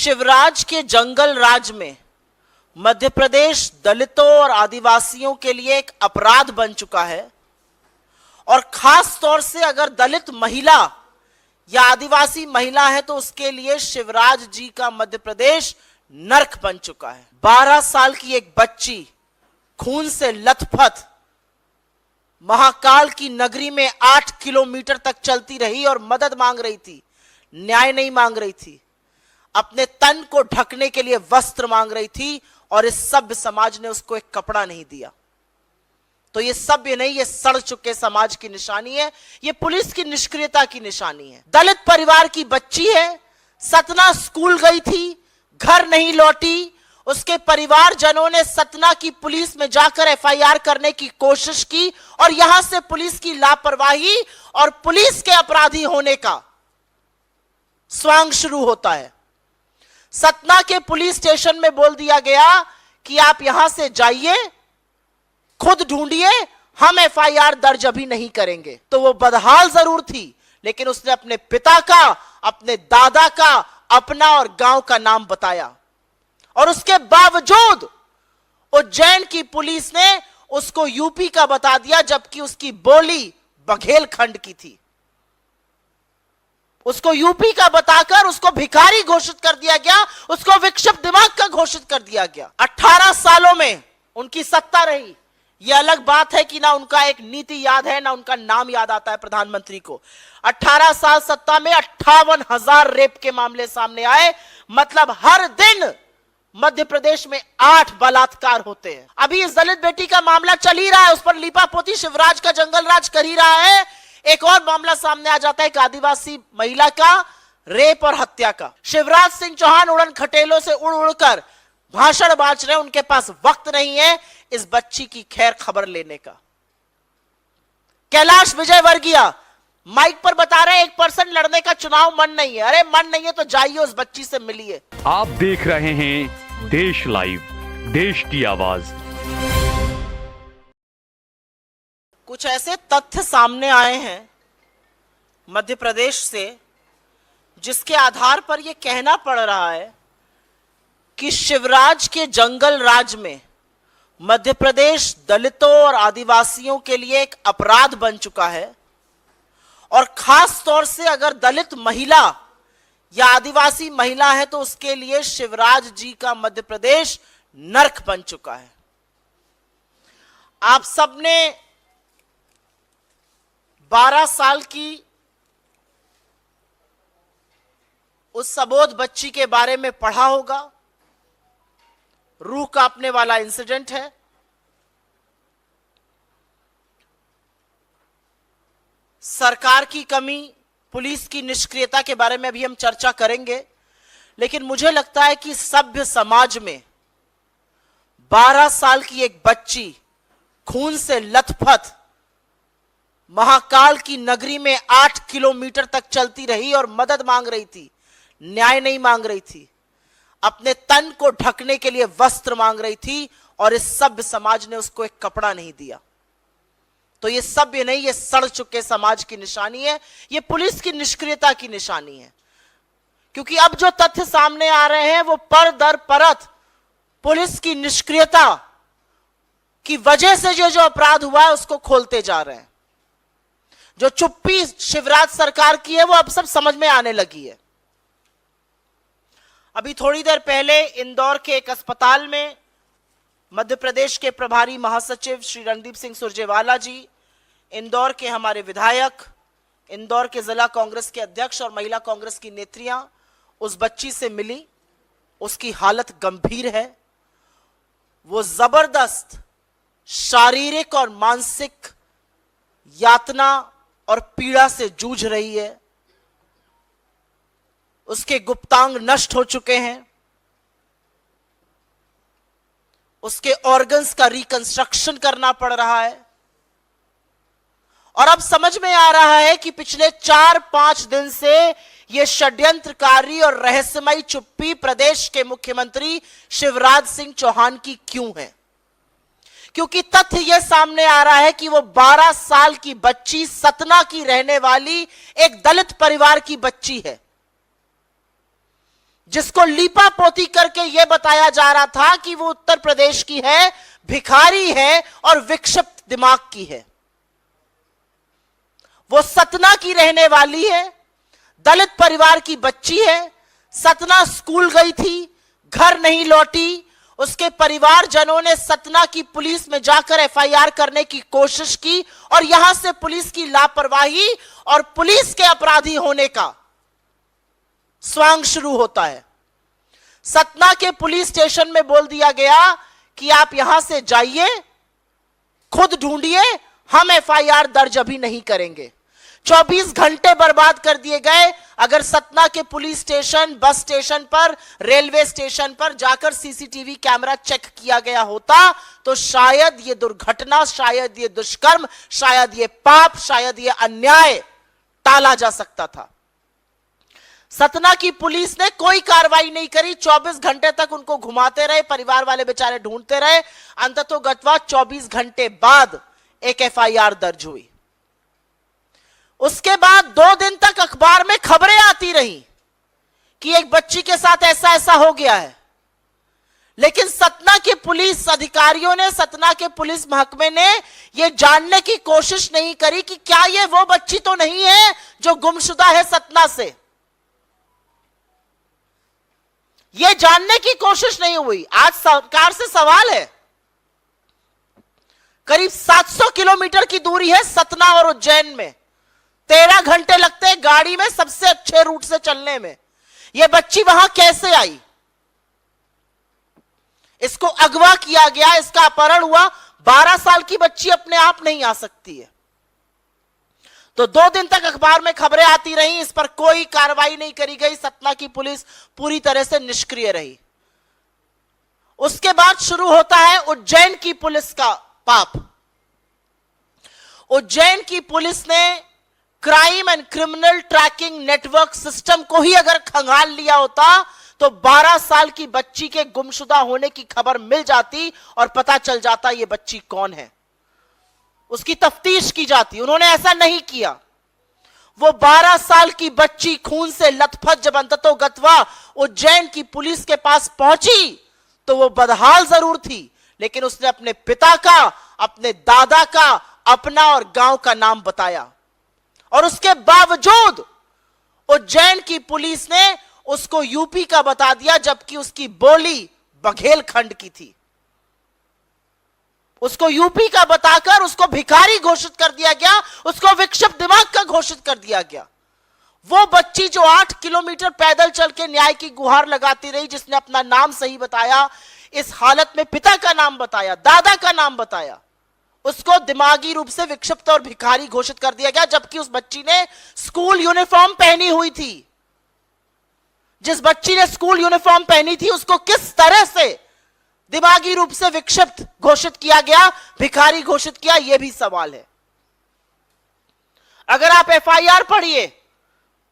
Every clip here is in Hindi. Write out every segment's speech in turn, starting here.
शिवराज के जंगल राज में मध्य प्रदेश दलितों और आदिवासियों के लिए एक अपराध बन चुका है। और खास तौर से अगर दलित महिला या आदिवासी महिला है तो उसके लिए शिवराज जी का मध्य प्रदेश नर्क बन चुका है। 12 साल की एक बच्ची खून से लथपथ महाकाल की नगरी में 8 किलोमीटर तक चलती रही और मदद मांग रही थी, न्याय नहीं मांग रही थी, अपने तन को ढकने के लिए वस्त्र मांग रही थी और इस सभ्य समाज ने उसको एक कपड़ा नहीं दिया। तो ये सभ्य नहीं, ये सड़ चुके समाज की निशानी है, ये पुलिस की निष्क्रियता की निशानी है। दलित परिवार की बच्ची है, सतना स्कूल गई थी, घर नहीं लौटी। उसके परिवारजनों ने सतना की पुलिस में जाकर एफआईआर करने की कोशिश की और यहां से पुलिस की लापरवाही और पुलिस के अपराधी होने का स्वांग शुरू होता है। सतना के पुलिस स्टेशन में बोल दिया गया कि आप यहां से जाइए, खुद ढूंढिए, हम एफआईआर दर्ज अभी नहीं करेंगे। तो वो बदहाल जरूर थी, लेकिन उसने अपने पिता का, अपने दादा का, अपना और गांव का नाम बताया। और उसके बावजूद उज्जैन की पुलिस ने उसको यूपी का बता दिया, जबकि उसकी बोली बघेलखंड की थी। उसको यूपी का बताकर उसको भिखारी घोषित कर दिया गया, उसको विक्षिप्त दिमाग का घोषित कर दिया गया। 18 सालों में उनकी सत्ता रही। यह अलग बात है कि ना उनका एक नीति याद है, ना उनका नाम याद आता है प्रधानमंत्री को। 18 साल सत्ता में 58,000 रेप के मामले सामने आए। मतलब हर दिन मध्य प्रदेश में 8 बलात्कार होते हैं। अभी इस दलित बेटी का मामला चल ही रहा है, उस पर लीपापोती शिवराज का जंगल राज कर ही रहा है। एक और मामला सामने आ जाता है एक आदिवासी महिला का रेप और हत्या का। शिवराज सिंह चौहान उड़न खटेलों से उड़ उड़कर भाषण बांट रहे हैं, उनके पास वक्त नहीं है इस बच्ची की खैर खबर लेने का। कैलाश विजयवर्गीय माइक पर बता रहे हैं 1% लड़ने का चुनाव मन नहीं है। अरे मन नहीं है तो जाइए उस बच्ची से मिलिए। आप देख रहे हैं देश लाइव, देश की आवाज। कुछ ऐसे तथ्य सामने आए हैं मध्य प्रदेश से जिसके आधार पर यह कहना पड़ रहा है कि शिवराज के जंगल राज में मध्य प्रदेश दलितों और आदिवासियों के लिए एक अपराध बन चुका है। और खास तौर से अगर दलित महिला या आदिवासी महिला है तो उसके लिए शिवराज जी का मध्य प्रदेश नर्क बन चुका है। आप सबने 12 साल की उस सबोध बच्ची के बारे में पढ़ा होगा। रूह कांपने वाला इंसिडेंट है। सरकार की कमी, पुलिस की निष्क्रियता के बारे में अभी हम चर्चा करेंगे, लेकिन मुझे लगता है कि सभ्य समाज में 12 साल की एक बच्ची खून से लथपथ महाकाल की नगरी में 8 किलोमीटर तक चलती रही और मदद मांग रही थी, न्याय नहीं मांग रही थी, अपने तन को ढकने के लिए वस्त्र मांग रही थी और इस सभ्य समाज ने उसको एक कपड़ा नहीं दिया। तो ये सभ्य नहीं, ये सड़ चुके समाज की निशानी है, ये पुलिस की निष्क्रियता की निशानी है। क्योंकि अब जो तथ्य सामने आ रहे हैं वो पर दर परत पुलिस की निष्क्रियता की वजह से जो अपराध हुआ है उसको खोलते जा रहे हैं। जो चुप्पी शिवराज सरकार की है वो अब सब समझ में आने लगी है। अभी थोड़ी देर पहले इंदौर के एक अस्पताल में मध्य प्रदेश के प्रभारी महासचिव श्री रणदीप सिंह सुरजेवाला जी, इंदौर के हमारे विधायक, इंदौर के जिला कांग्रेस के अध्यक्ष और महिला कांग्रेस की नेत्रियां उस बच्ची से मिली। उसकी हालत गंभीर है। वो जबरदस्त शारीरिक और मानसिक यातना और पीड़ा से जूझ रही है। उसके गुप्तांग नष्ट हो चुके हैं। उसके ऑर्गन्स का रिकंस्ट्रक्शन करना पड़ रहा है। और अब समझ में आ रहा है कि पिछले 4-5 दिन से यह षड्यंत्रकारी और रहस्यमयी चुप्पी प्रदेश के मुख्यमंत्री शिवराज सिंह चौहान की क्यों है। क्योंकि तथ्य यह सामने आ रहा है कि वो 12 साल की बच्ची, सतना की रहने वाली एक दलित परिवार की बच्ची है। जिसको लीपा पोती करके यह बताया जा रहा था कि वो उत्तर प्रदेश की है, भिखारी है और विक्षिप्त दिमाग की है। वो सतना की रहने वाली है, दलित परिवार की बच्ची है, सतना स्कूल गई थी, घर नहीं लौटी। उसके परिवारजनों ने सतना की पुलिस में जाकर एफआईआर करने की कोशिश की और यहां से पुलिस की लापरवाही और पुलिस के अपराधी होने का स्वांग शुरू होता है। सतना के पुलिस स्टेशन में बोल दिया गया कि आप यहां से जाइए, खुद ढूंढिए, हम एफआईआर दर्ज अभी नहीं करेंगे। 24 घंटे बर्बाद कर दिए गए। अगर सतना के पुलिस स्टेशन, बस स्टेशन पर, रेलवे स्टेशन पर जाकर सीसीटीवी कैमरा चेक किया गया होता तो शायद ये दुर्घटना, शायद ये दुष्कर्म, शायद ये पाप, शायद ये अन्याय टाला जा सकता था। सतना की पुलिस ने कोई कार्रवाई नहीं करी। 24 घंटे तक उनको घुमाते रहे, परिवार वाले बेचारे ढूंढते रहे। अंततोगत्वा 24 घंटे बाद एक एफआईआर दर्ज हुई। उसके बाद 2 दिन तक अखबार में खबरें आती रही कि एक बच्ची के साथ ऐसा ऐसा हो गया है, लेकिन सतना के पुलिस अधिकारियों ने, सतना के पुलिस महकमे ने यह जानने की कोशिश नहीं करी कि क्या यह वो बच्ची तो नहीं है जो गुमशुदा है सतना से। यह जानने की कोशिश नहीं हुई। आज सरकार से सवाल है, करीब 700 किलोमीटर की दूरी है सतना और उज्जैन में, 13 घंटे लगते हैं गाड़ी में सबसे अच्छे रूट से चलने में। यह बच्ची वहां कैसे आई? इसको अगवा किया गया, इसका अपहरण हुआ। 12 साल की बच्ची अपने आप नहीं आ सकती है। तो 2 दिन तक अखबार में खबरें आती रहीं, इस पर कोई कार्रवाई नहीं करी गई। सतना की पुलिस पूरी तरह से निष्क्रिय रही। उसके बाद शुरू होता है उज्जैन की पुलिस का पाप। उज्जैन की पुलिस ने crime and criminal tracking network system को ही अगर खंगाल लिया होता तो 12 साल की बच्ची के गुमशुदा होने की खबर मिल जाती और पता चल जाता ये बच्ची कौन है, उसकी तफ्तीश की जाती। उन्होंने ऐसा नहीं किया। वो 12 साल की बच्ची खून से लथपथ जब अंततोगत्वा उज्जैन की पुलिस के पास पहुंची तो वो बदहाल जरूर थी, लेकिन उसने अपने पिता का, अपने दादा का, अपना और गांव का नाम बताया। और उसके बावजूद उज्जैन की पुलिस ने उसको यूपी का बता दिया, जबकि उसकी बोली बघेलखंड की थी। उसको यूपी का बताकर उसको भिखारी घोषित कर दिया गया, उसको विक्षिप्त दिमाग का घोषित कर दिया गया। वो बच्ची जो 8 किलोमीटर पैदल चल के न्याय की गुहार लगाती रही, जिसने अपना नाम सही बताया, इस हालत में पिता का नाम बताया, दादा का नाम बताया, उसको दिमागी रूप से विक्षिप्त और भिखारी घोषित कर दिया गया। जबकि उस बच्ची ने स्कूल यूनिफॉर्म पहनी हुई थी। जिस बच्ची ने स्कूल यूनिफॉर्म पहनी थी उसको किस तरह से दिमागी रूप से विक्षिप्त घोषित किया गया, भिखारी घोषित किया, यह भी सवाल है। अगर आप एफआईआर पढ़िए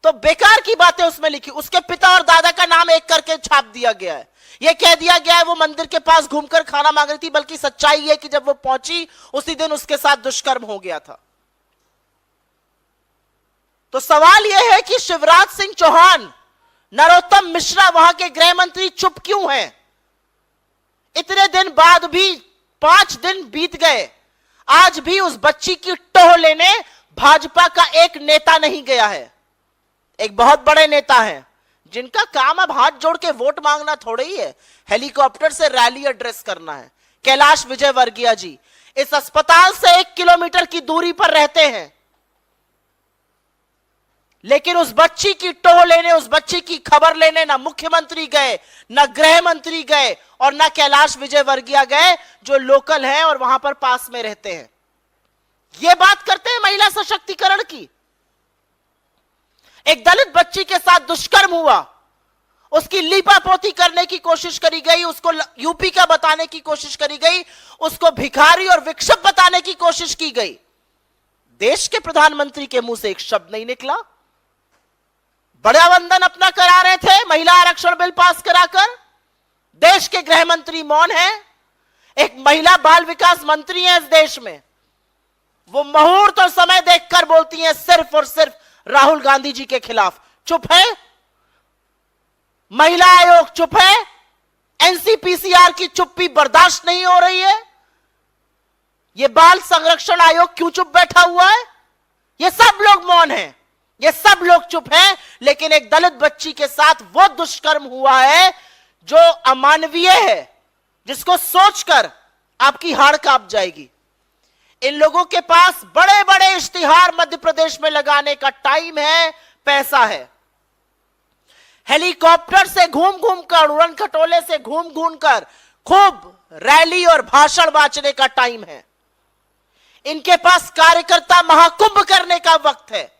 तो बेकार की बातें उसमें लिखी। उसके पिता और दादा का नाम एक करके छाप दिया गया है। यह कह दिया गया है वो मंदिर के पास घूमकर खाना मांग रही थी, बल्कि सच्चाई है कि जब वो पहुंची उसी दिन उसके साथ दुष्कर्म हो गया था। तो सवाल यह है कि शिवराज सिंह चौहान, नरोत्तम मिश्रा, वहां के गृह मंत्री चुप क्यों हैं? इतने दिन बाद भी 5 दिन बीत गए, आज भी उस बच्ची की टोह लेने भाजपा का एक नेता नहीं गया है। एक बहुत बड़े नेता हैं जिनका काम अब हाथ जोड़ के वोट मांगना थोड़ा ही है, हेलीकॉप्टर से रैली एड्रेस करना है। कैलाश विजयवर्गीय जी इस अस्पताल से 1 किलोमीटर की दूरी पर रहते हैं, लेकिन उस बच्ची की टोह लेने, उस बच्ची की खबर लेने ना मुख्यमंत्री गए, ना गृह मंत्री गए और ना कैलाश विजयवर्गीय गए, जो लोकल हैं और वहां पर पास में रहते हैं। यह बात करते हैं महिला सशक्तिकरण की। एक दलित बच्ची के साथ दुष्कर्म हुआ, उसकी लीपापोती करने की कोशिश करी गई, उसको यूपी का बताने की कोशिश करी गई, उसको भिखारी और विक्षिप्त बताने की कोशिश की गई। देश के प्रधानमंत्री के मुंह से एक शब्द नहीं निकला। बड़ा वंदन अपना करा रहे थे महिला आरक्षण बिल पास कराकर, देश के गृह मंत्री मौन है। एक महिला बाल विकास मंत्री है इस देश में, वो मुहूर्त और समय देखकर बोलती हैं सिर्फ और सिर्फ राहुल गांधी जी के खिलाफ, चुप है। महिला आयोग चुप है, एनसीपीसीआर की चुप्पी बर्दाश्त नहीं हो रही है, यह बाल संरक्षण आयोग क्यों चुप बैठा हुआ है? ये सब लोग मौन हैं, ये सब लोग चुप हैं, लेकिन एक दलित बच्ची के साथ वो दुष्कर्म हुआ है जो अमानवीय है, जिसको सोचकर आपकी हाड़ कांप जाएगी। इन लोगों के पास बड़े बड़े इश्तिहार मध्य प्रदेश में लगाने का टाइम है, पैसा है। हेलीकॉप्टर से घूम घूम कर, उड़न खटोले से घूम घूम कर खूब रैली और भाषण बांटने का टाइम है। इनके पास कार्यकर्ता महाकुंभ करने का वक्त है,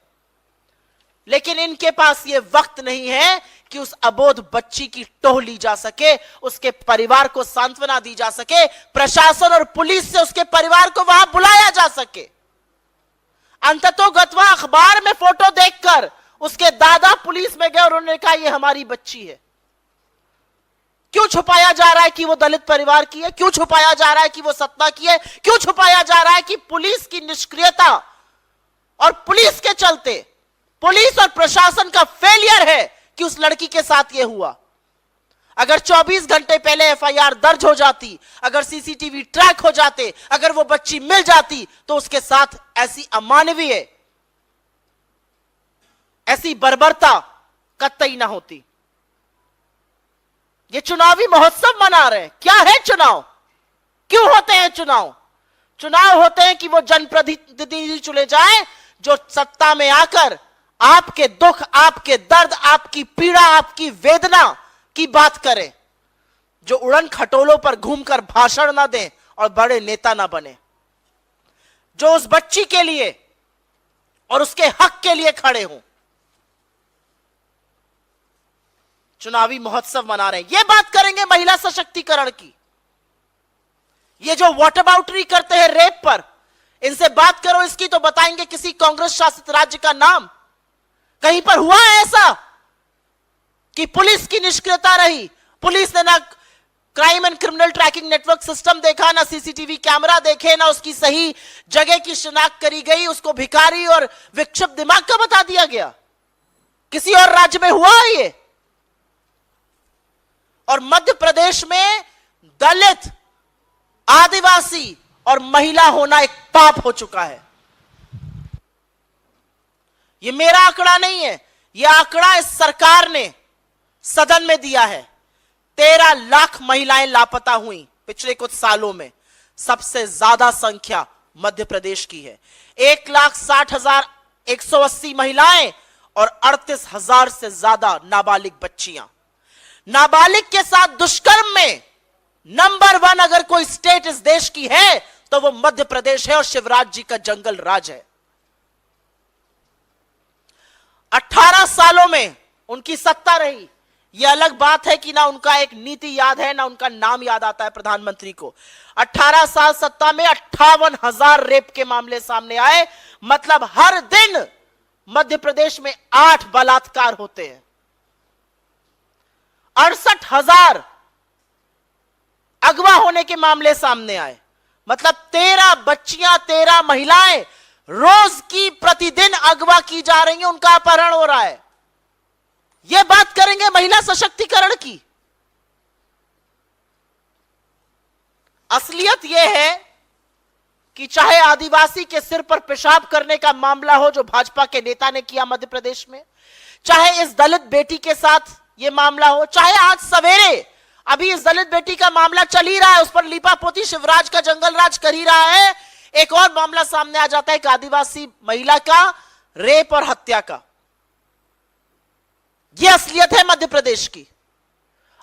लेकिन इनके पास यह वक्त नहीं है कि उस अबोध बच्ची की टोह ली जा सके, उसके परिवार को सांत्वना दी जा सके, प्रशासन और पुलिस से उसके परिवार को वहां बुलाया जा सके। अंततोगत्वा अखबार में फोटो देखकर उसके दादा पुलिस में गए और उन्होंने कहा यह हमारी बच्ची है। क्यों छुपाया जा रहा है कि वो दलित परिवार की है? क्यों छुपाया जा रहा है कि वो सतना की है? क्यों छुपाया जा रहा है कि पुलिस की निष्क्रियता और पुलिस के चलते, पुलिस और प्रशासन का फेलियर है कि उस लड़की के साथ यह हुआ? अगर 24 घंटे पहले एफआईआर दर्ज हो जाती, अगर सीसीटीवी ट्रैक हो जाते, अगर वो बच्ची मिल जाती, तो उसके साथ ऐसी अमानवीय, ऐसी बर्बरता कतई ना होती। ये चुनावी महोत्सव मना रहे हैं। क्या है चुनाव? क्यों होते हैं चुनाव? चुनाव होते हैं कि वो जनप्रतिनिधि चुने जाएं जो सत्ता में आकर आपके दुख, आपके दर्द, आपकी पीड़ा, आपकी वेदना की बात करें, जो उड़न खटोलों पर घूमकर भाषण ना दें और बड़े नेता ना बने, जो उस बच्ची के लिए और उसके हक के लिए खड़े हों। चुनावी महोत्सव मना रहे हैं। यह बात करेंगे महिला सशक्तिकरण की। ये जो वॉटअबाउटरी करते हैं रेप पर, इनसे बात करो इसकी तो बताएंगे किसी कांग्रेस शासित राज्य का नाम। कहीं पर हुआ है ऐसा कि पुलिस की निष्क्रियता रही? पुलिस ने ना crime and criminal tracking network system देखा, ना सीसीटीवी कैमरा देखे, ना उसकी सही जगह की शिनाख्त करी गई, उसको भिखारी और विक्षिप्त दिमाग का बता दिया गया। किसी और राज्य में हुआ है ये? और मध्य प्रदेश में दलित, आदिवासी और महिला होना एक पाप हो चुका है। यह मेरा आंकड़ा नहीं है, यह आंकड़ा इस सरकार ने सदन में दिया है। 13 लाख महिलाएं लापता हुई पिछले कुछ सालों में। सबसे ज्यादा संख्या मध्य प्रदेश की है। 1,60,180 महिलाएं और 38,000 से ज्यादा नाबालिग बच्चियां। नाबालिग के साथ दुष्कर्म में नंबर 1 अगर कोई स्टेट इस देश की है तो वो मध्य प्रदेश है और शिवराज जी का जंगल राज है। 18 सालों में उनकी सत्ता रही। यह अलग बात है कि ना उनका एक नीति याद है, ना उनका नाम याद आता है प्रधानमंत्री को। 18 साल सत्ता में 58,000 रेप के मामले सामने आए। मतलब हर दिन मध्य प्रदेश में 8 बलात्कार होते हैं। 68,000 अगवा होने के मामले सामने आए। मतलब 13 बच्चियां, 13 महिलाएं रोज की प्रतिदिन अगवा की जा रही हैं, उनका अपहरण हो रहा है। यह बात करेंगे महिला सशक्तिकरण की। असलियत यह है कि चाहे आदिवासी के सिर पर पेशाब करने का मामला हो जो भाजपा के नेता ने किया मध्य प्रदेश में, चाहे इस दलित बेटी के साथ यह मामला हो, चाहे आज सवेरे अभी इस दलित बेटी का मामला चल ही रहा है, उस पर लीपापोती शिवराज का जंगल राज कर ही रहा है, एक और मामला सामने आ जाता है एक आदिवासी महिला का रेप और हत्या का। यह असलियत है मध्य प्रदेश की।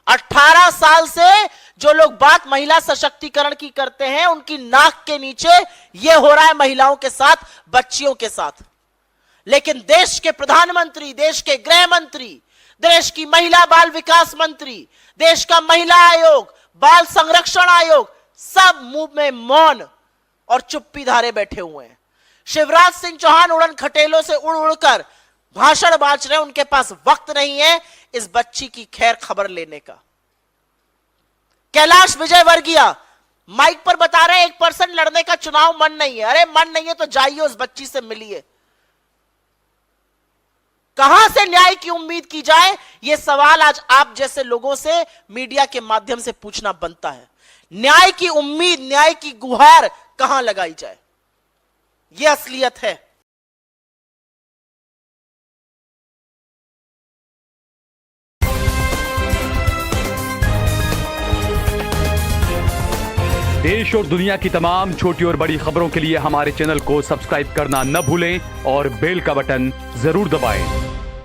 18 साल से जो लोग बात महिला सशक्तिकरण की करते हैं, उनकी नाक के नीचे यह हो रहा है महिलाओं के साथ, बच्चियों के साथ। लेकिन देश के प्रधानमंत्री, देश के गृह मंत्री, देश की महिला बाल विकास मंत्री, देश का महिला आयोग, बाल संरक्षण आयोग, सब मुंह में मौन और चुप्पी धारे बैठे हुए हैं। शिवराज सिंह चौहान उड़न खटेलों से उड़ उड़कर भाषण बांट रहे हैं। उनके पास वक्त नहीं है इस बच्ची की खैर खबर लेने का। कैलाश विजयवर्गीय माइक पर बता रहे हैं 1% लड़ने का चुनाव मन नहीं है। अरे मन नहीं है तो जाइए उस बच्ची से मिलिए। कहां से न्याय की उम्मीद की जाए, यह सवाल आज आप जैसे लोगों से मीडिया के माध्यम से पूछना बनता है। न्याय की उम्मीद, न्याय की गुहार कहां लगाई जाए, यह असलियत है। देश और दुनिया की तमाम छोटी और बड़ी खबरों के लिए हमारे चैनल को सब्सक्राइब करना न भूलें और बेल का बटन जरूर दबाएं।